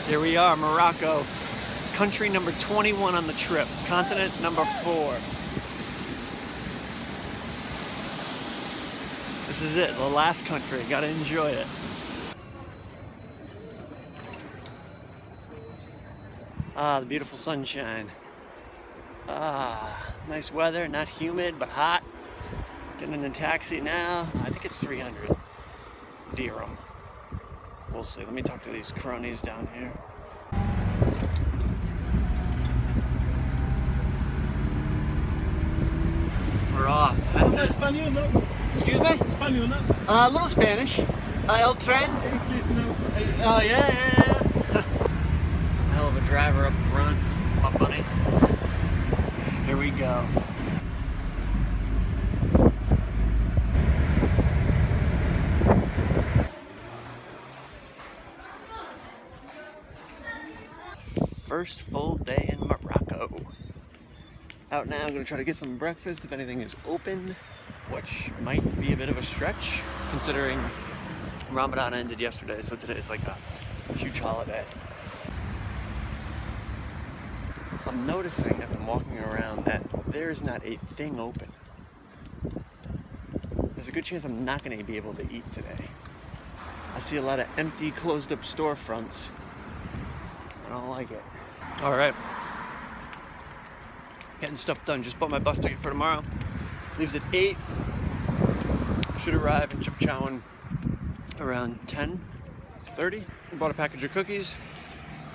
Here we are, Morocco. Country number 21 on the trip. Continent number 4. This is it, the last country. Gotta enjoy it. Ah, the beautiful sunshine. Ah, nice weather, not humid, but hot. Getting in a taxi now. I think it's 300 dirham. We'll see. Let me talk to these cronies down here. We're off. Español, no? Excuse me? Español, no? A little Spanish. El tren. English, no? Oh, yeah. Hell of a driver up front. My buddy. Here we go. First full day in Morocco. Out now, I'm going to try to get some breakfast if anything is open, which might be a bit of a stretch considering Ramadan ended yesterday, so today is like a huge holiday. I'm noticing as I'm walking around that there's not a thing open. There's a good chance I'm not going to be able to eat today. I see a lot of empty, closed up storefronts. I don't like it. All right. Getting stuff done. Just bought my bus ticket for tomorrow. Leaves at 8. Should arrive in Perpetual around 10:30. I bought a package of cookies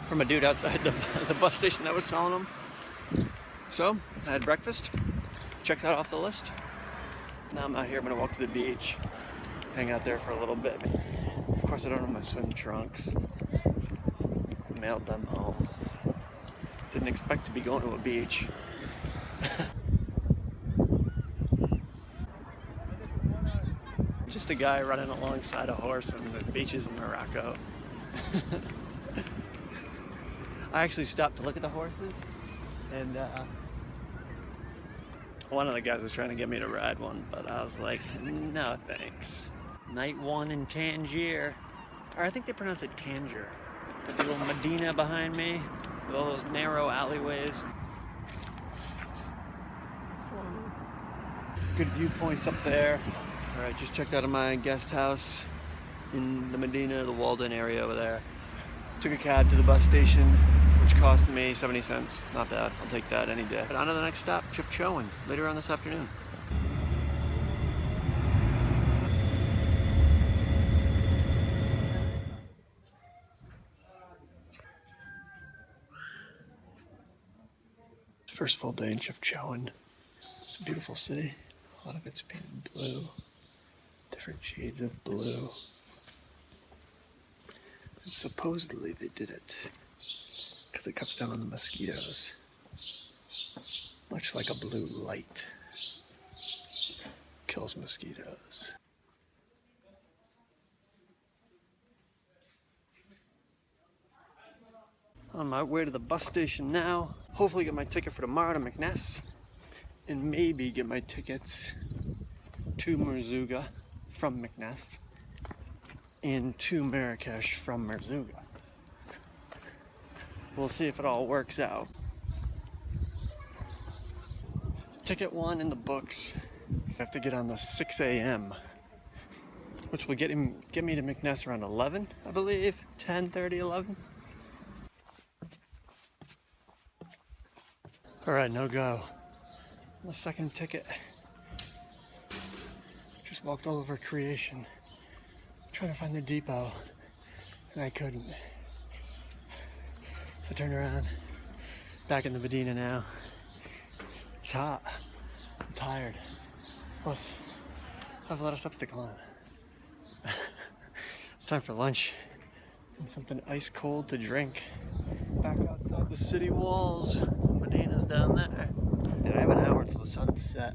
from a dude outside the bus station that was selling them. So I had breakfast. Checked that off the list. Now I'm out here. I'm gonna walk to the beach, hang out there for a little bit. Of course, I don't have my swim trunks. Mailed them home. Didn't expect to be going to a beach. Just a guy running alongside a horse on the beaches in Morocco. I actually stopped to look at the horses, and one of the guys was trying to get me to ride one, but I was like, no thanks. Night 1 in Tangier, or I think they pronounce it Tangier. Got the little Medina behind me, with all those narrow alleyways. Good viewpoints up there. All right, just checked out of my guest house in the Medina, the Walden area over there. Took a cab to the bus station, which cost me 70 cents. Not bad, I'll take that any day. But on to the next stop, Perpetual, later on this afternoon. First full day in Perpetual. It's a beautiful city. A lot of it's painted blue. Different shades of blue. And supposedly they did it because it cuts down on the mosquitoes. Much like a blue light kills mosquitoes. On my way to the bus station now. Hopefully get my ticket for tomorrow to McNess. And maybe get my tickets to Merzouga from McNess and to Marrakesh from Merzouga. We'll see if it all works out. Ticket 1 in the books. I have to get on the 6 a.m. which will get me to McNess around 11, I believe. 10:30, 11. All right, no go. The second ticket. Just walked all over Creation, trying to find the depot, and I couldn't. So I turned around, back in the Medina now. It's hot. I'm tired. Plus, I have a lot of steps to climb. It's time for lunch and something ice cold to drink. Back outside the city walls. Medina's down there. And I have an hour until the sun's set.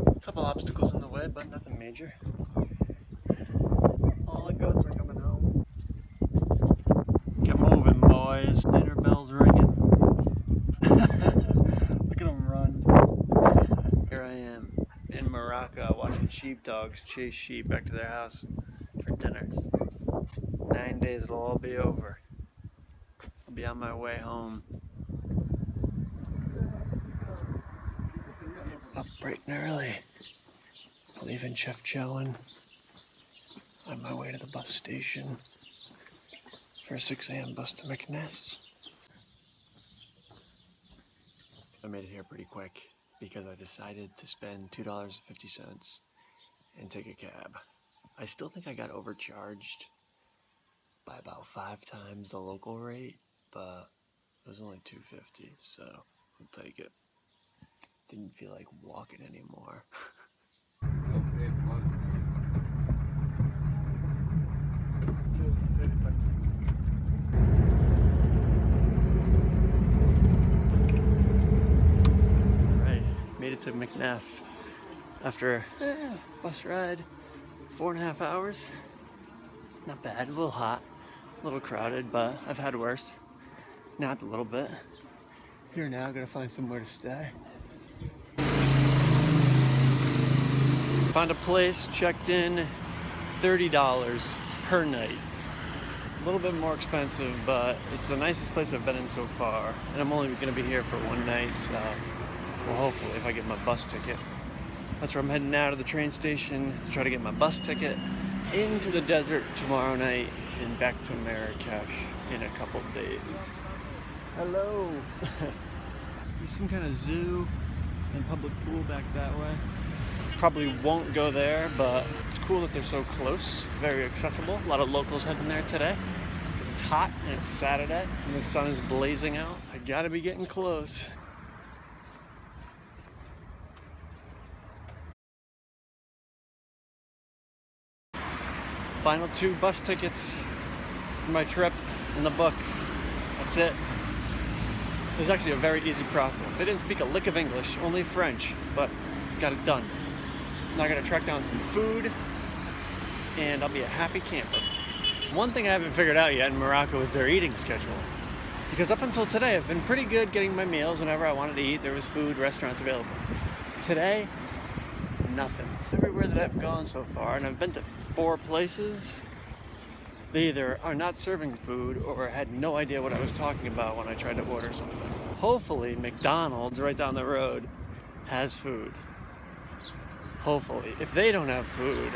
A couple obstacles in the way, but nothing major. All the goats are coming home. Get moving, boys. Dinner bell's ringing. Look at them run. Here I am in Morocco. Morocco watching sheepdogs chase sheep back to their house for dinner. 9 days it'll all be over. I'll be on my way home. Up bright and early. Leaving Chef Chowan. On my way to the bus station for a 6 a.m. bus to McNess. I made it here pretty quick because I decided to spend $2.50 and take a cab. I still think I got overcharged by about 5 times the local rate, but it was only $2.50, so I'll take it. Didn't feel like walking anymore. Alright, made it to McNess after a bus ride, 4.5 hours. Not bad, a little hot, a little crowded, but I've had worse. Napped a little bit. Here now, gotta find somewhere to stay. Found a place, checked in, $30 per night. A little bit more expensive, but it's the nicest place I've been in so far. And I'm only gonna be here for one night, so well, hopefully if I get my bus ticket. That's where I'm heading now, to the train station to try to get my bus ticket into the desert tomorrow night and back to Marrakesh in a couple days. Hello. There's some kind of zoo and public pool back that way. Probably won't go there, but it's cool that they're so close, very accessible. A lot of locals heading there today because it's hot and it's Saturday and the sun is blazing out. I gotta be getting close. Final 2 bus tickets for my trip in the books. That's it. It was actually a very easy process. They didn't speak a lick of English, only French, but got it done. Now I gotta track down some food, and I'll be a happy camper. One thing I haven't figured out yet in Morocco is their eating schedule. Because up until today, I've been pretty good getting my meals whenever I wanted to eat. There was food, restaurants available. Today, nothing. Everywhere that I've gone so far, and I've been to 4 places, they either are not serving food or had no idea what I was talking about when I tried to order something. Hopefully, McDonald's right down the road has food. Hopefully. If they don't have food,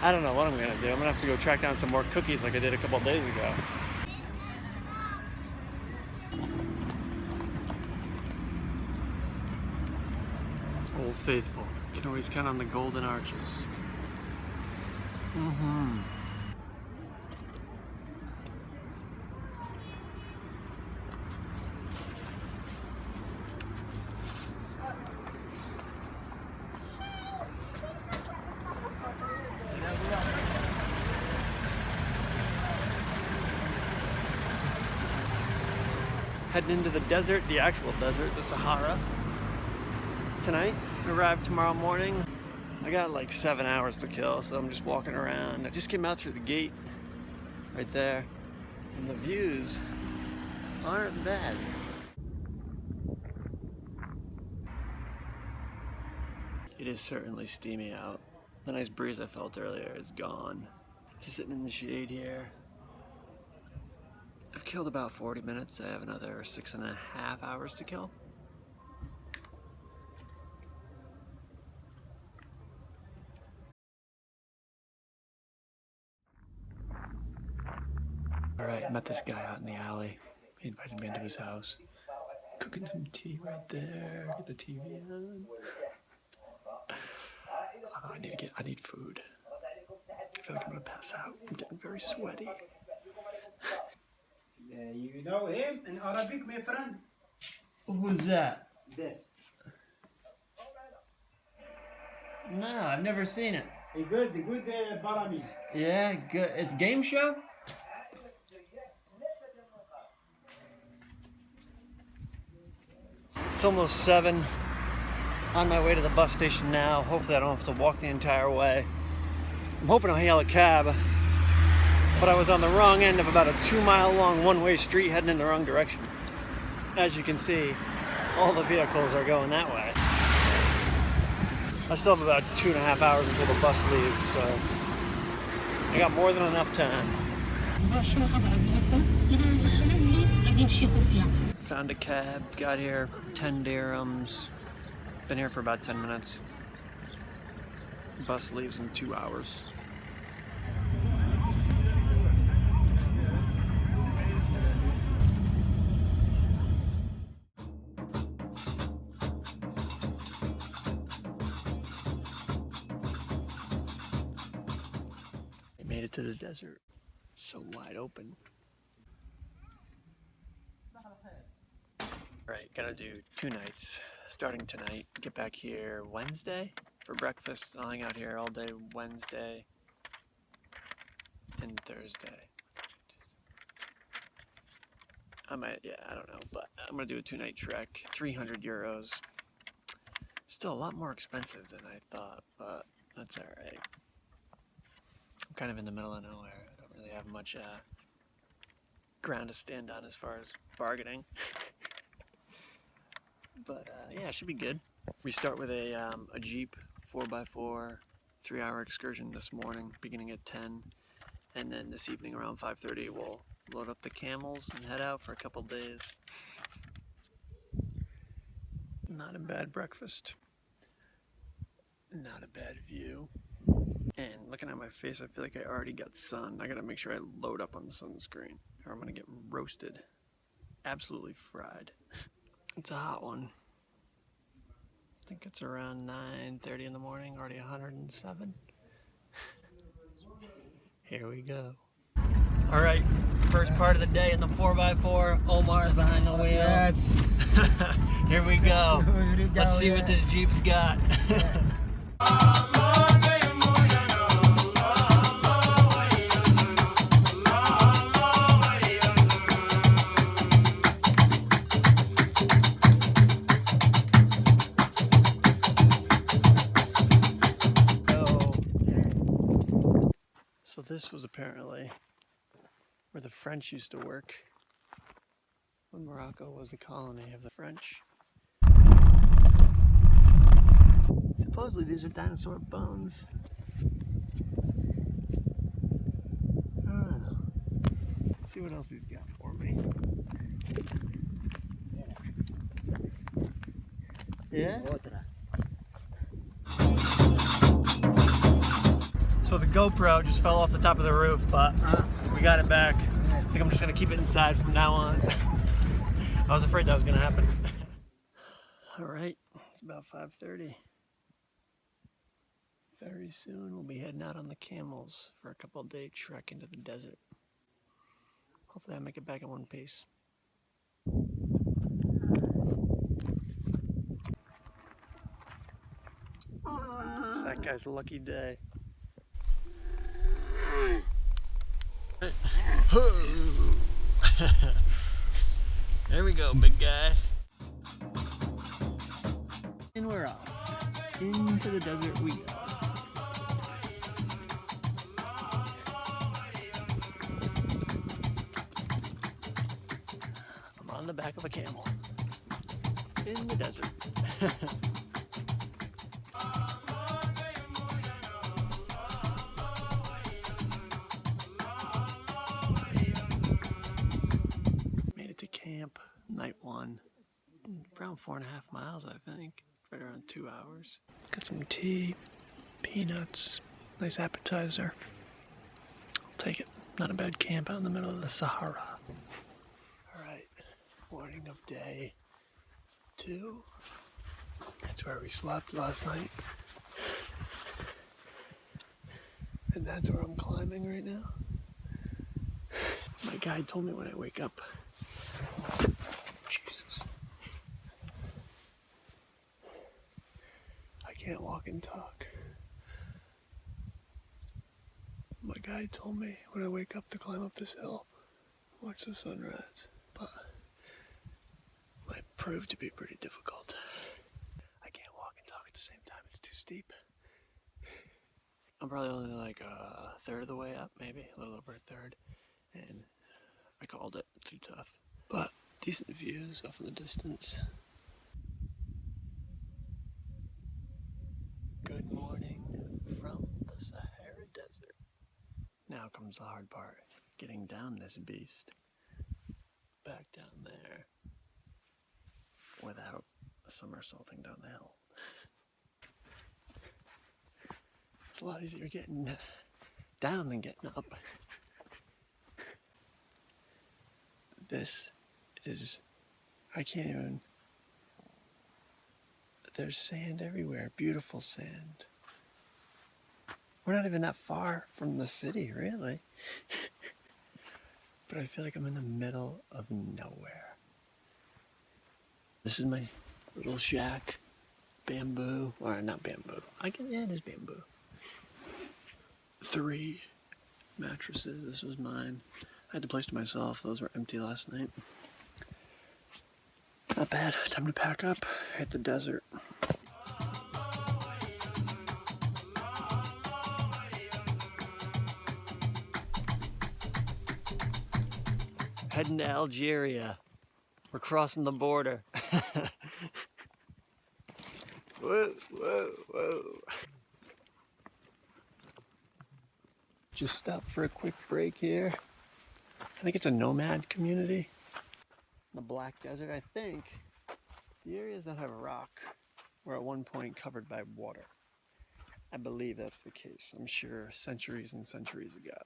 I don't know what I'm gonna do. I'm gonna have to go track down some more cookies like I did a couple days ago. Old Faithful. You can always count on the golden arches. Heading into the desert, the actual desert, the Sahara. Tonight, arrive tomorrow morning. I got like 7 hours to kill, so I'm just walking around. I just came out through the gate, right there, and the views aren't bad. It is certainly steamy out. The nice breeze I felt earlier is gone. Just sitting in the shade here. I've killed about 40 minutes. I have another 6.5 hours to kill. Alright, met this guy out in the alley. He invited me into his house. Cooking some tea right there. Get the TV on. Oh, I need food. I feel like I'm gonna pass out. I'm getting very sweaty. You know him in Arabic, my friend? Who's that? This. No, I've never seen it. A good Barami. Yeah, good. It's a game show? It's almost 7. On my way to the bus station now. Hopefully I don't have to walk the entire way. I'm hoping I'll hail a cab. But I was on the wrong end of about a 2-mile long one-way street heading in the wrong direction. As you can see, all the vehicles are going that way. I still have about 2.5 hours until the bus leaves, so I got more than enough time. Found a cab, got here 10 dirhams. Been here for about 10 minutes. Bus leaves in 2 hours. I made it to the desert. It's so wide open. Alright, gonna do 2 nights. Starting tonight, get back here Wednesday for breakfast. I'll hang out here all day Wednesday and Thursday. I might, yeah, I don't know, but I'm gonna do a 2-night trek, 300 euros. Still a lot more expensive than I thought, but that's alright. I'm kind of in the middle of nowhere. I don't really have much ground to stand on as far as bargaining. But yeah, it should be good. We start with a Jeep 4x4 3-hour excursion this morning, beginning at 10, and then this evening around 5:30 we'll load up the camels and head out for a couple days. Not a bad breakfast. Not a bad view. And looking at my face, I feel like I already got sun. I gotta make sure I load up on the sunscreen, or I'm gonna get roasted. Absolutely fried. It's a hot one. I think it's around 9:30 in the morning, already 107. Here we go. All right, first part of the day in the 4x4. Omar's behind the wheel. Yes. Here we go. Let's see what this Jeep's got. So this was apparently where the French used to work when Morocco was a colony of the French. Supposedly these are dinosaur bones. I don't know. Let's see what else he's got for me. Yeah? So the GoPro just fell off the top of the roof, but we got it back. I think I'm just gonna keep it inside from now on. I was afraid that was gonna happen. All right, it's about 5:30. Very soon we'll be heading out on the camels for a couple-day trek into the desert. Hopefully I make it back in one piece. It's that guy's lucky day. There we go, big guy. And we're off. Into the desert we go. I'm on the back of a camel. In the desert. Made it to camp, night 1. Around 4.5 miles, I think. Right around 2 hours. Got some tea, peanuts, nice appetizer. I'll take it. Not a bad camp out in the middle of the Sahara. Alright, morning of day 2. That's where we slept last night. And that's where I'm climbing right now. My guide told me when I wake up. Jesus. I can't walk and talk. My guide told me when I wake up to climb up this hill, watch the sunrise, but it might prove to be pretty difficult. I can't walk and talk at the same time, it's too steep. I'm probably only like a third of the way up, maybe, a little over a third, and I called it too tough. But decent views off in the distance. comes the hard part. Getting down this beast. Back down there. Without somersaulting down the hill. It's a lot easier getting down than getting up. This is, I can't even, there's sand everywhere, beautiful sand. We're not even that far from the city, really. But I feel like I'm in the middle of nowhere. This is my little shack. Bamboo, or not bamboo. Yeah, it is bamboo. 3 mattresses, this was mine. I had to place to myself, those were empty last night. Not bad, time to pack up, hit the desert. Heading to Algeria. We're crossing the border. Whoa, whoa, whoa. Just stopped for a quick break here. I think it's a nomad community. The Black Desert, I think. The areas that have rock were at one point covered by water. I believe that's the case. I'm sure centuries and centuries ago.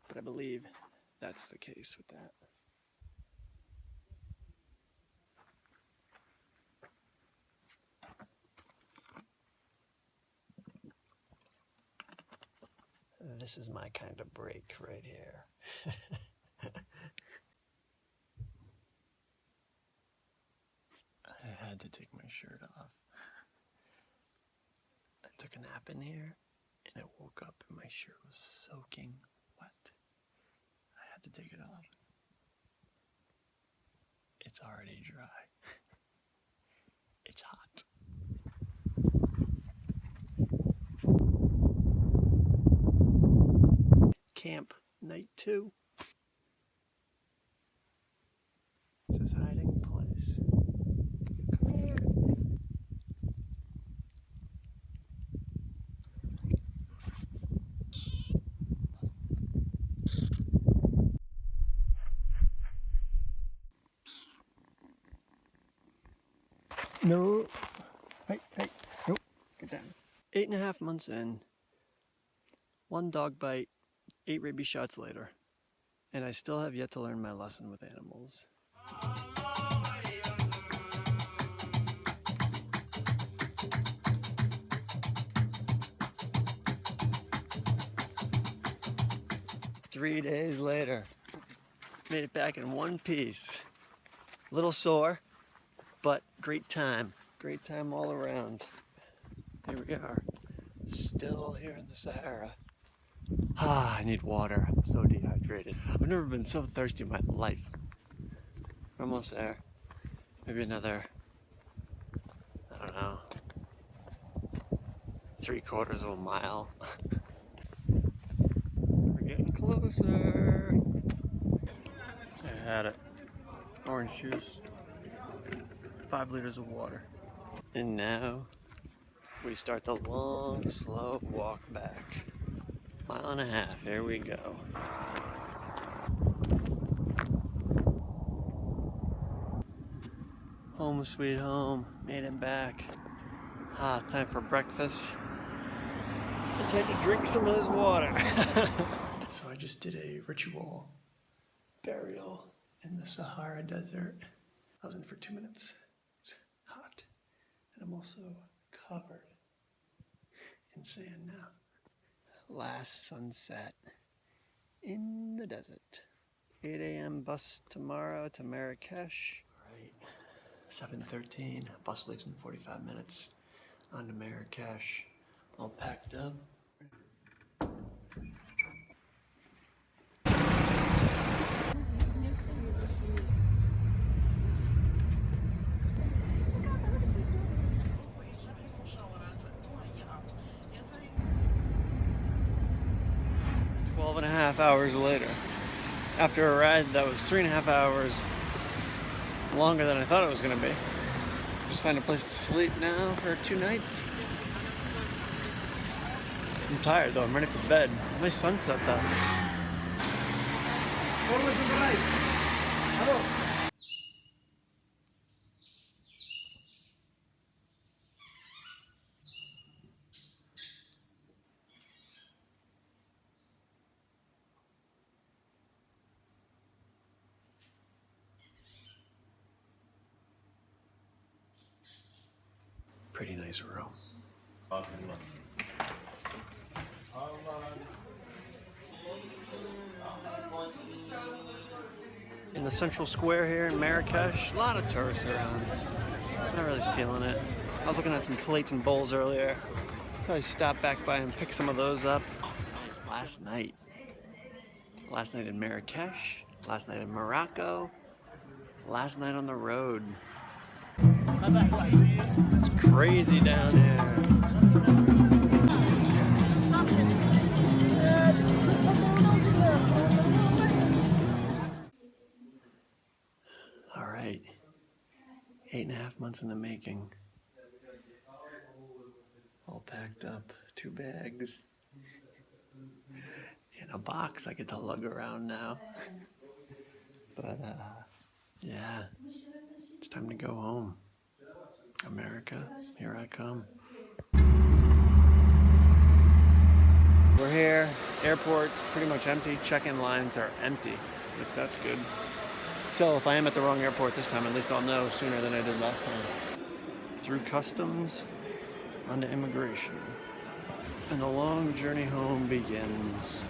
But I believe that's the case with that. This is my kind of break right here. I had to take my shirt off. I took a nap in here and I woke up and my shirt was soaking wet. I had to take it off. It's already dry. It's hot. Camp night 2. It's his hiding place. Come here. No. Hey, nope. Get down. 8.5 months in, 1 dog bite, 8 rabies shots later, and I still have yet to learn my lesson with animals. Three days later, made it back in one piece. A little sore, but great time. Great time all around. Here we are, still here in the Sahara. I need water. I'm so dehydrated. I've never been so thirsty in my life. We're almost there. Maybe another, I don't know, 3/4 of a mile. We're getting closer. I had it. Orange juice, 5 liters of water. And now we start the long, slow walk back. 1.5 miles, here we go. Home sweet home, made it back. Time for breakfast. And time to drink some of this water. So I just did a ritual burial in the Sahara Desert. I was in for 2 minutes. It's hot. And I'm also covered in sand now. Last sunset in the desert. 8 a.m. bus tomorrow to Marrakesh. All right, 7:13. Bus leaves in 45 minutes. On to Marrakesh. All packed up. And a half hours later, after a ride that was 3.5 hours longer than I thought it was going to be. Just find a place to sleep now for 2 nights. I'm tired though, I'm ready for bed. Nice sunset though. Pretty nice room. In the central square here in Marrakesh, a lot of tourists around. Not really feeling it. I was looking at some plates and bowls earlier. Probably stop back by and pick some of those up. Last night in Marrakesh, last night in Morocco, last night on the road. It's crazy down here. All right, 8.5 months in the making. All packed up, 2 bags. In a box I get to lug around now. But yeah, it's time to go home. America, here I come. We're here, airport's pretty much empty, check-in lines are empty, which that's good. So if I am at the wrong airport this time, at least I'll know sooner than I did last time. Through customs, onto immigration. And the long journey home begins.